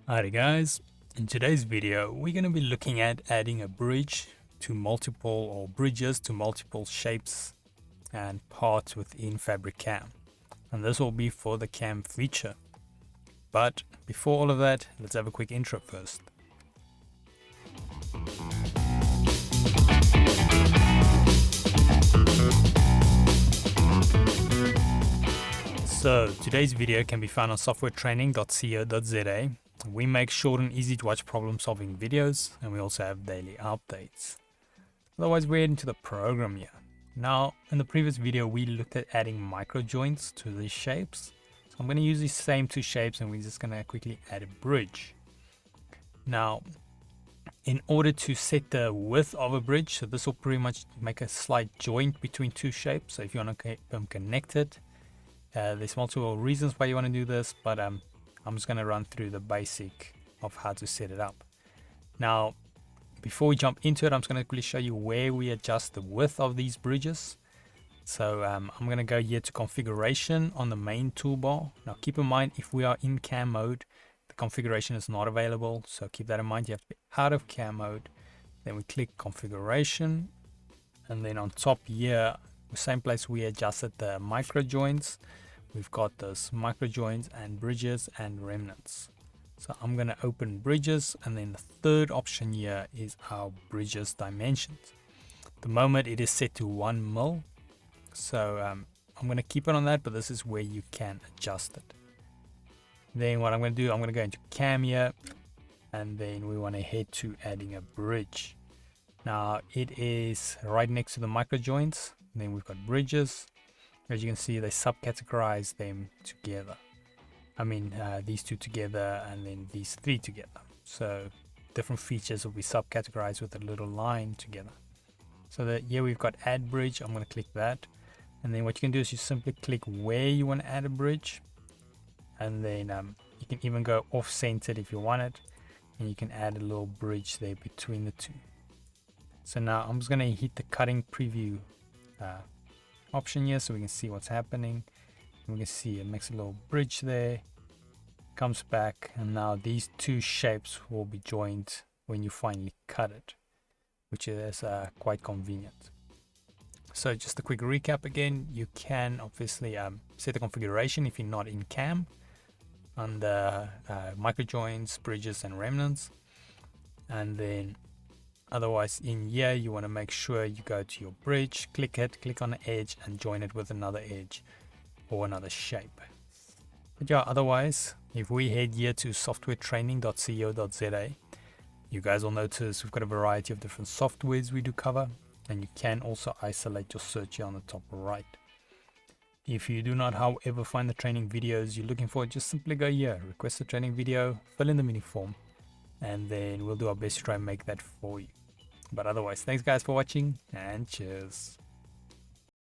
Alright guys, in today's video we're going to be looking at adding a bridge to multiple or bridges to multiple shapes and parts within FabriCAM, and this will be for the CAM feature. But before all of that, let's have a quick intro first. So today's video can be found on softwaretraining.co.za. We make short and easy to watch problem solving videos, and we also have daily updates. Otherwise, we're into the program here. Now, in the previous video, we looked at adding micro joints to these shapes. So I'm going to use these same two shapes, and we're just going to quickly add a bridge. Now, in order to set the width of a bridge, so this will pretty much make a slight joint between two shapes. So if you want to keep them connected, there's multiple reasons why you want to do this, but I'm just going to run through the basic of how to set it up. Now, before we jump into it, I'm just going to quickly show you where we adjust the width of these bridges. So I'm going to go here to configuration on the main toolbar. Now keep in mind, if we are in CAM mode, the configuration is not available. So keep that in mind. You have to be out of CAM mode. Then we click configuration. And then on top here, the same place we adjusted the micro joints, we've got those micro joints and bridges and remnants. So I'm going to open bridges, and then the third option here is our bridges dimensions. At the moment it is set to 1 mil, so I'm going to keep it on that, but this is where you can adjust it. Then what I'm going to do, I'm going to go into CAM here, and then we want to head to adding a bridge. Now it is right next to the micro joints. Then we've got bridges. As you can see, they subcategorize them together. These two together, and then these three together. So different features will be subcategorized with a little line together. So that here we've got add bridge. I'm going to click that, and then what you can do is you simply click where you want to add a bridge, and then you can even go off centered if you want it, and you can add a little bridge there between the two. So now I'm just going to hit the cutting preview option here, so we can see what's happening. We can see it makes a little bridge there, comes back, and now these two shapes will be joined when you finally cut it, which is quite convenient. So just a quick recap again, you can obviously set the configuration if you're not in CAM under micro joints, bridges and remnants, and then otherwise in here you want to make sure you go to your bridge, click on the edge and join it with another edge or another shape. But yeah, otherwise if we head here to softwaretraining.co.za, you guys will notice we've got a variety of different softwares we do cover, and you can also isolate your search here on the top right. If you do not however find the training videos you're looking for, just simply go here, request a training video, fill in the mini form, and then we'll do our best to try and make that for you. But otherwise, thanks guys for watching, and cheers.